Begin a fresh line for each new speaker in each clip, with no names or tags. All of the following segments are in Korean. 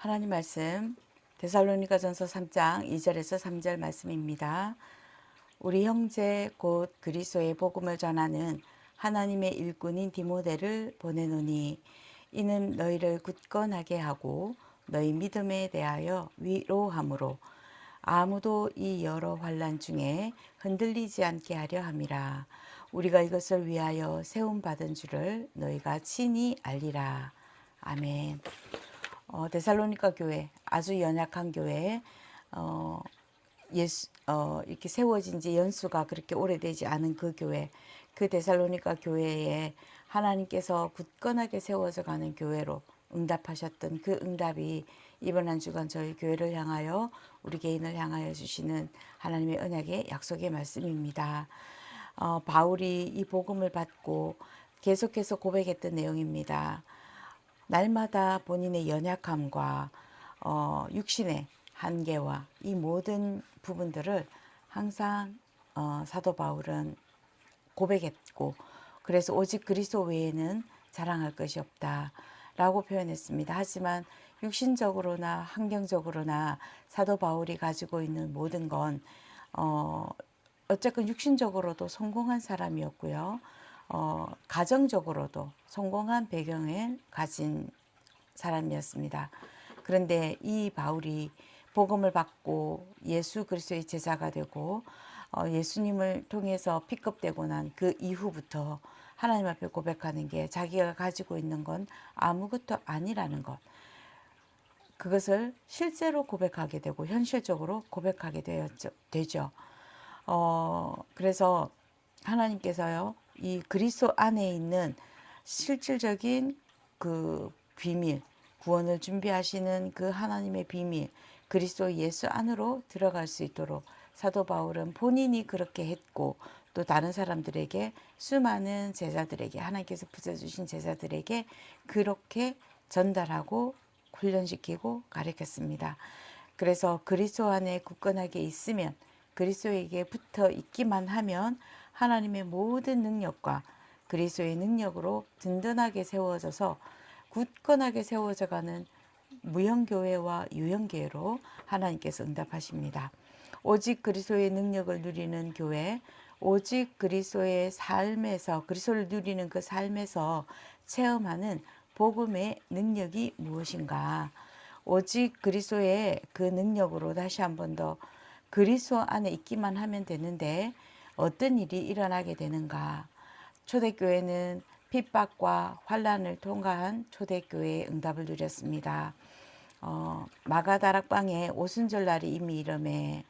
하나님 말씀 데살로니가전서 3장 2절에서 3절 말씀입니다. 우리 형제 곧 그리스도의 복음을 전하는 하나님의 일꾼인 디모데를 보내노니 이는 너희를 굳건하게 하고 너희 믿음에 대하여 위로함으로 아무도 이 여러 환난 중에 흔들리지 않게 하려 함이라. 우리가 이것을 위하여 세움 받은 줄을 너희가 친히 알리라. 아멘. 데살로니가 교회 아주 연약한 교회 이렇게 세워진 지 연수가 그렇게 오래되지 않은 그 교회, 그 데살로니가 교회에 하나님께서 굳건하게 세워져 가는 교회로 응답하셨던 그 응답이 이번 한 주간 저희 교회를 향하여 우리 개인을 향하여 주시는 하나님의 언약의 약속의 말씀입니다. 바울이 이 복음을 받고 계속해서 고백했던 내용입니다. 날마다 본인의 연약함과 육신의 한계와 이 모든 부분들을 항상 사도 바울은 고백했고, 그래서 오직 그리스도 외에는 자랑할 것이 없다라고 표현했습니다. 하지만 육신적으로나 환경적으로나 사도 바울이 가지고 있는 모든 건 어쨌건 육신적으로도 성공한 사람이었고요. 가정적으로도 성공한 배경을 가진 사람이었습니다. 그런데 이 바울이 복음을 받고 예수 그리스도의 제자가 되고 예수님을 통해서 픽업되고 난 그 이후부터 하나님 앞에 고백하는 게 자기가 가지고 있는 건 아무것도 아니라는 것. 그것을 실제로 고백하게 되고 현실적으로 고백하게 되죠. 그래서 하나님께서요, 이 그리스도 안에 있는 실질적인 그 비밀, 구원을 준비하시는 그 하나님의 비밀, 그리스도 예수 안으로 들어갈 수 있도록 사도 바울은 본인이 그렇게 했고, 또 다른 사람들에게, 수많은 제자들에게, 하나님께서 부여주신 제자들에게 그렇게 전달하고 훈련시키고 가르쳤습니다. 그래서 그리스도 안에 굳건하게 있으면, 그리스도에게 붙어 있기만 하면 하나님의 모든 능력과 그리스도의 능력으로 든든하게 세워져서 굳건하게 세워져가는 무형교회와 유형교회로 하나님께서 응답하십니다. 오직 그리스도의 능력을 누리는 교회, 오직 그리스도의 삶에서, 그리스도를 누리는 그 삶에서 체험하는 복음의 능력이 무엇인가? 오직 그리스도의 그 능력으로 다시 한 번 더 그리스도 안에 있기만 하면 되는데 어떤 일이 일어나게 되는가? 초대교회는 핍박과 환란을 통과한 초대교회의 응답을 누렸습니다. 마가다락방에 오순절날이 이미 이름에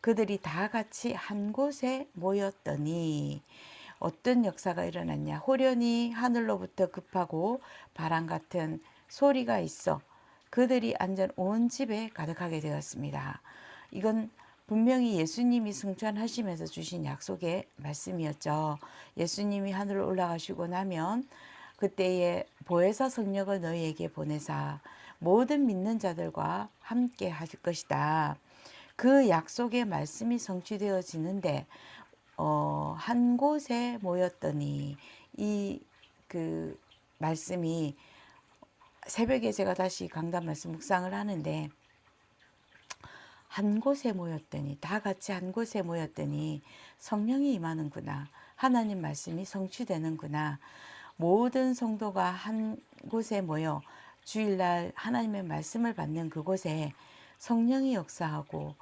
그들이 다 같이 한 곳에 모였더니 어떤 역사가 일어났냐. 호련히 하늘로부터 급하고 바람 같은 소리가 있어 그들이 앉은 온 집에 가득하게 되었습니다. 이건 분명히 예수님이 승천하시면서 주신 약속의 말씀이었죠. 예수님이 하늘로 올라가시고 나면 그때에 보혜사 성령을 너희에게 보내사 모든 믿는 자들과 함께 하실 것이다. 그 약속의 말씀이 성취되어지는데 한 곳에 모였더니 이 그 말씀이 새벽에 제가 다시 강단 말씀 묵상을 하는데 한 곳에 모였더니 다 같이 한 곳에 모였더니 성령이 임하는구나. 하나님 말씀이 성취되는구나. 모든 성도가 한 곳에 모여 주일날 하나님의 말씀을 받는 그곳에 성령이 역사하고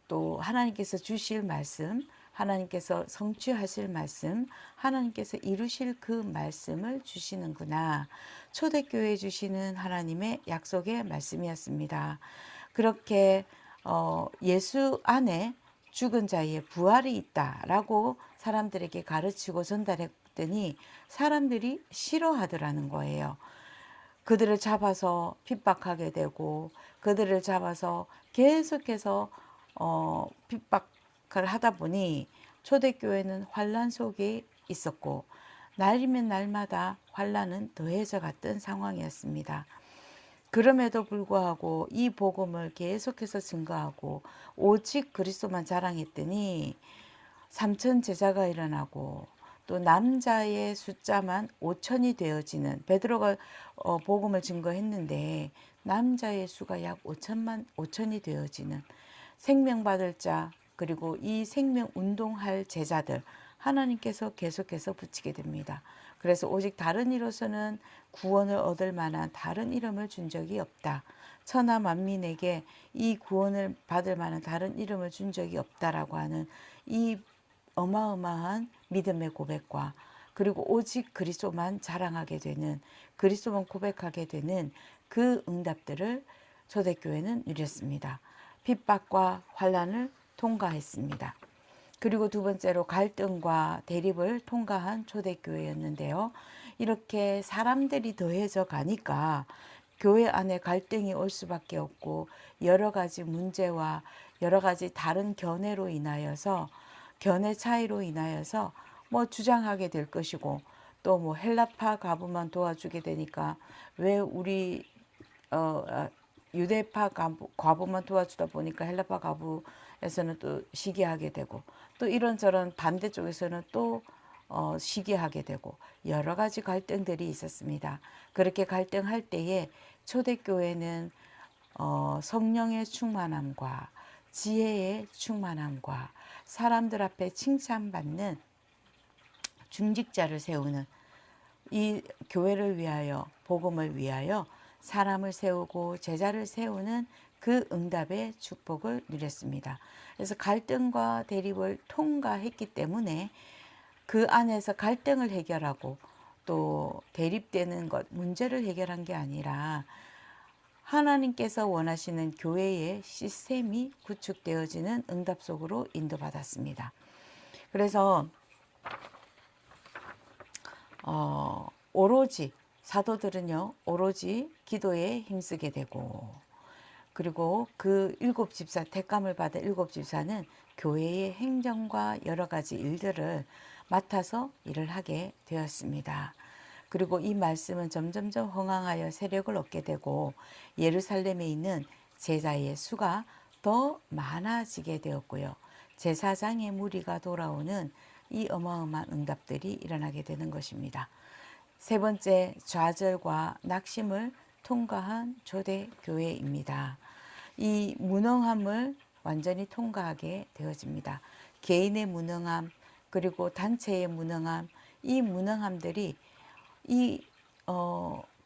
또 하나님께서 주실 말씀, 하나님께서 성취하실 말씀, 하나님께서 이루실 그 말씀을 주시는구나. 초대교회에 주시는 하나님의 약속의 말씀이었습니다. 그렇게 예수 안에 죽은 자의 부활이 있다라고 사람들에게 가르치고 전달했더니 사람들이 싫어하더라는 거예요. 그들을 잡아서 핍박하게 되고 그들을 잡아서 계속해서 핍박을 하다 보니 초대교회는 환란 속에 있었고 날이면 날마다 환란은 더해져 갔던 상황이었습니다. 그럼에도 불구하고 이 복음을 계속해서 증거하고 오직 그리스도만 자랑했더니 3천 제자가 일어나고 또 남자의 숫자만 5천이 되어지는 베드로가 복음을 증거했는데 남자의 수가 약 5천이 되어지는 생명 받을 자 그리고 이 생명 운동할 제자들 하나님께서 계속해서 붙이게 됩니다. 그래서 오직 다른 이로서는 구원을 얻을 만한 다른 이름을 준 적이 없다. 천하 만민에게 이 구원을 받을 만한 다른 이름을 준 적이 없다라고 하는 이 어마어마한 믿음의 고백과 그리고 오직 그리스도만 자랑하게 되는 그리스도만 고백하게 되는 그 응답들을 초대교회는 누렸습니다. 핍박과 환난을 통과했습니다. 그리고 두 번째로 갈등과 대립을 통과한 초대교회였는데요. 이렇게 사람들이 더해져 가니까 교회 안에 갈등이 올 수밖에 없고 여러 가지 문제와 여러 가지 다른 견해로 인하여서 견해 차이로 인하여서 뭐 주장하게 될 것이고 또 뭐 헬라파 가부만 도와주게 되니까 왜 우리 유대파 과부만 도와주다 보니까 헬라파 과부에서는 또 시기하게 되고 또 이런저런 반대쪽에서는 또 시기하게 되고 여러 가지 갈등들이 있었습니다. 그렇게 갈등할 때에 초대교회는 성령의 충만함과 지혜의 충만함과 사람들 앞에 칭찬받는 중직자를 세우는 이 교회를 위하여 복음을 위하여 사람을 세우고 제자를 세우는 그 응답의 축복을 누렸습니다. 그래서 갈등과 대립을 통과했기 때문에 그 안에서 갈등을 해결하고 또 대립되는 것, 문제를 해결한 게 아니라 하나님께서 원하시는 교회의 시스템이 구축되어지는 응답 속으로 인도받았습니다. 그래서 오로지 사도들은요, 오로지 기도에 힘쓰게 되고, 그리고 그 일곱 집사, 택감을 받은 일곱 집사는 교회의 행정과 여러 가지 일들을 맡아서 일을 하게 되었습니다. 그리고 이 말씀은 점점점 흥황하여 세력을 얻게 되고 예루살렘에 있는 제자의 수가 더 많아지게 되었고요. 제사장의 무리가 돌아오는 이 어마어마한 응답들이 일어나게 되는 것입니다. 세 번째, 좌절과 낙심을 통과한 초대교회입니다. 이 무능함을 완전히 통과하게 되어집니다. 개인의 무능함, 그리고 단체의 무능함, 이 무능함들이 이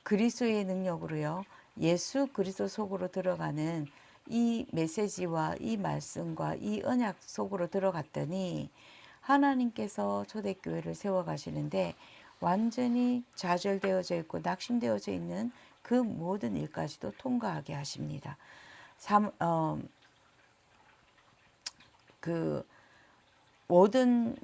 그리스도의 능력으로요. 예수 그리스도 속으로 들어가는 이 메시지와 이 말씀과 이 언약 속으로 들어갔더니 하나님께서 초대교회를 세워가시는데 완전히 좌절되어져 있고 낙심되어져 있는 그 모든 일까지도 통과하게 하십니다. 그 모든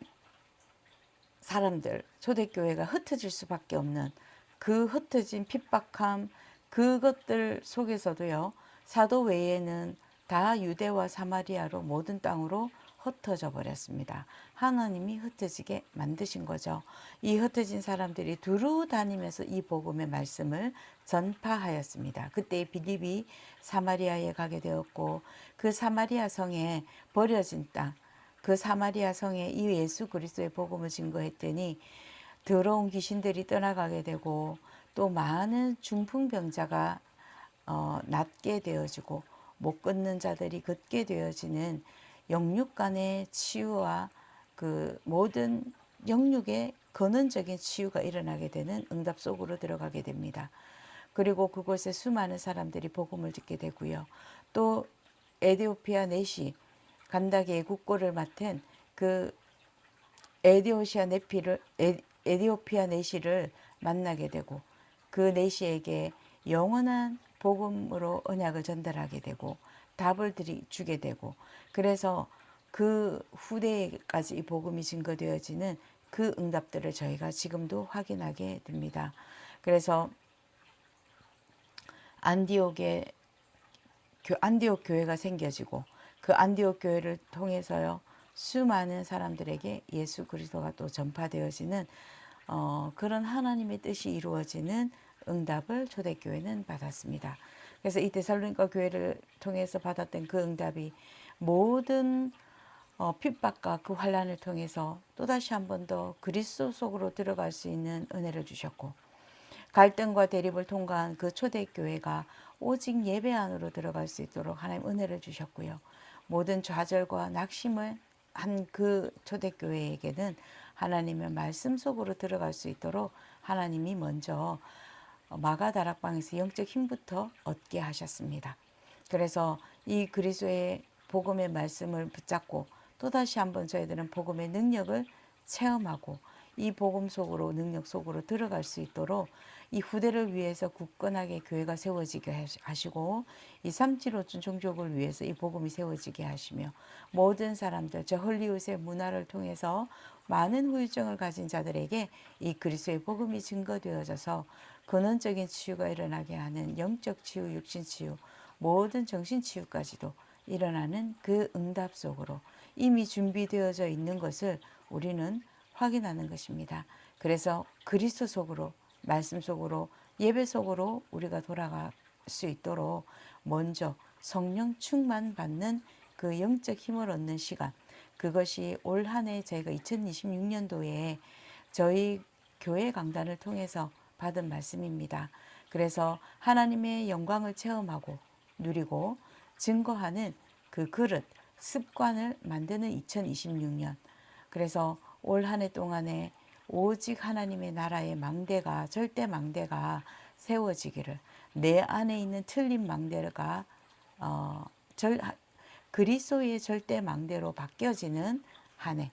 사람들, 초대교회가 흩어질 수밖에 없는 그 흩어진 핍박함, 그것들 속에서도요, 사도 외에는 다 유대와 사마리아로 모든 땅으로 흩어져 버렸습니다. 하나님이 흩어지게 만드신 거죠. 이 흩어진 사람들이 두루 다니면서 이 복음의 말씀을 전파하였습니다. 그때 빌립이 사마리아에 가게 되었고 그 사마리아 성에 버려진 땅, 그 사마리아 성에 이 예수 그리스도의 복음을 증거했더니 더러운 귀신들이 떠나가게 되고 또 많은 중풍병자가 낫게 되어지고 못 걷는 자들이 걷게 되어지는 영육 간의 치유와 그 모든 영육의 근원적인 치유가 일어나게 되는 응답 속으로 들어가게 됩니다. 그리고 그곳에 수많은 사람들이 복음을 듣게 되고요. 또 에디오피아 내시 간다게의 국고를 맡은 그 에디오피아 내시를 만나게 되고 그 내시에게 영원한 복음으로 언약을 전달하게 되고 답을 주게 되고 그래서 그 후대까지 이 복음이 증거되어지는 그 응답들을 저희가 지금도 확인하게 됩니다. 그래서 안디옥 교회가 생겨지고 그 안디옥 교회를 통해서요 수많은 사람들에게 예수 그리스도가 또 전파되어지는 그런 하나님의 뜻이 이루어지는 응답을 초대교회는 받았습니다. 그래서 이 데살로니가 교회를 통해서 받았던 그 응답이 모든 핍박과 그 환란을 통해서 또다시 한 번 더 그리스도 속으로 들어갈 수 있는 은혜를 주셨고, 갈등과 대립을 통과한 그 초대교회가 오직 예배 안으로 들어갈 수 있도록 하나님 은혜를 주셨고요. 모든 좌절과 낙심을 한 그 초대교회에게는 하나님의 말씀 속으로 들어갈 수 있도록 하나님이 먼저 마가다락방에서 영적 힘부터 얻게 하셨습니다. 그래서 이 그리스도의 복음의 말씀을 붙잡고 또다시 한번 저희들은 복음의 능력을 체험하고 이 복음 속으로 능력 속으로 들어갈 수 있도록 이 후대를 위해서 굳건하게 교회가 세워지게 하시고 이 삼지로준 종족을 위해서 이 복음이 세워지게 하시며 모든 사람들 저 헐리우드의 문화를 통해서 많은 후유증을 가진 자들에게 이 그리스도의 복음이 증거되어져서 근원적인 치유가 일어나게 하는 영적 치유, 육신 치유, 모든 정신 치유까지도 일어나는 그 응답 속으로 이미 준비되어져 있는 것을 우리는 확인하는 것입니다. 그래서 그리스도 속으로, 말씀 속으로, 예배 속으로 우리가 돌아갈 수 있도록 먼저 성령 충만 받는 그 영적 힘을 얻는 시간, 그것이 올 한 해 저희가 2026년도에 저희 교회 강단을 통해서 받은 말씀입니다. 그래서 하나님의 영광을 체험하고 누리고 증거하는 그 그릇, 습관을 만드는 2026년. 그래서 올 한 해 동안에 오직 하나님의 나라의 망대가, 절대 망대가 세워지기를, 내 안에 있는 틀린 망대가 어, 그리스도의 절대 망대로 바뀌어지는 한 해.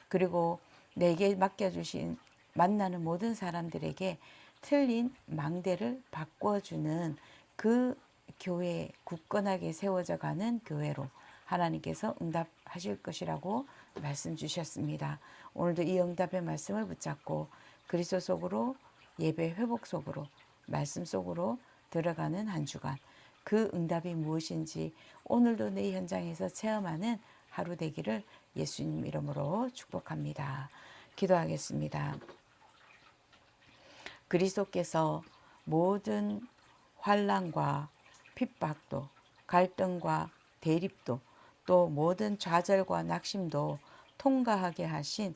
그리고 내게 맡겨주신 만나는 모든 사람들에게 틀린 망대를 바꿔주는 그 교회, 굳건하게 세워져 가는 교회로 하나님께서 응답하실 것이라고 말씀 주셨습니다. 오늘도 이 응답의 말씀을 붙잡고 그리스도 속으로, 예배 회복 속으로, 말씀 속으로 들어가는 한 주간, 그 응답이 무엇인지 오늘도 내 현장에서 체험하는 하루 되기를 예수님 이름으로 축복합니다. 기도하겠습니다. 그리스도께서 모든 환난과 핍박도, 갈등과 대립도, 또 모든 좌절과 낙심도 통과하게 하신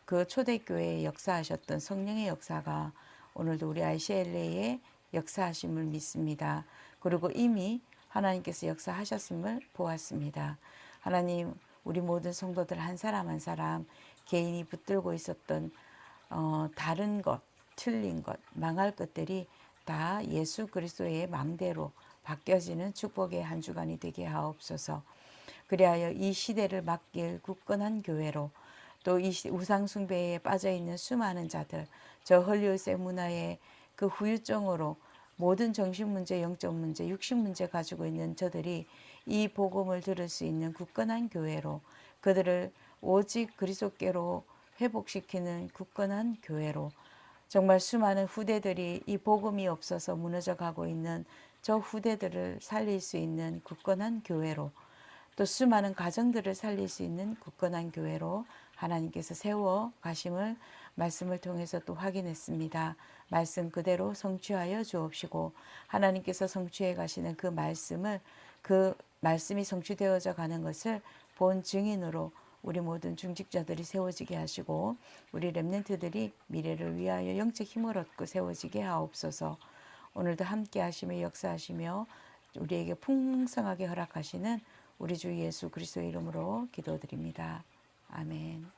그 초대교회에 역사하셨던 성령의 역사가 오늘도 우리 ICLA에 역사하심을 믿습니다. 그리고 이미 하나님께서 역사하셨음을 보았습니다. 하나님, 우리 모든 성도들 한 사람 한 사람 개인이 붙들고 있었던 다른 것, 틀린 것, 망할 것들이 다 예수 그리스도의 망대로 바뀌어지는 축복의 한 주간이 되게 하옵소서. 그리하여 이 시대를 맡길 굳건한 교회로, 또 이 우상 숭배에 빠져 있는 수많은 자들, 저 헐리우드 문화의 그 후유증으로 모든 정신 문제, 영적 문제, 육신 문제 가지고 있는 저들이 이 복음을 들을 수 있는 굳건한 교회로, 그들을 오직 그리스도께로 회복시키는 굳건한 교회로, 정말 수많은 후대들이 이 복음이 없어서 무너져 가고 있는 저 후대들을 살릴 수 있는 굳건한 교회로, 또 수많은 가정들을 살릴 수 있는 굳건한 교회로 하나님께서 세워 가심을 말씀을 통해서 또 확인했습니다. 말씀 그대로 성취하여 주옵시고, 하나님께서 성취해 가시는 그 말씀을, 그 말씀이 성취되어져 가는 것을 본 증인으로 우리 모든 중직자들이 세워지게 하시고, 우리 렘넌트들이 미래를 위하여 영적 힘을 얻고 세워지게 하옵소서. 오늘도 함께 하시며 역사하시며 우리에게 풍성하게 허락하시는 우리 주 예수 그리스도의 이름으로 기도드립니다. 아멘.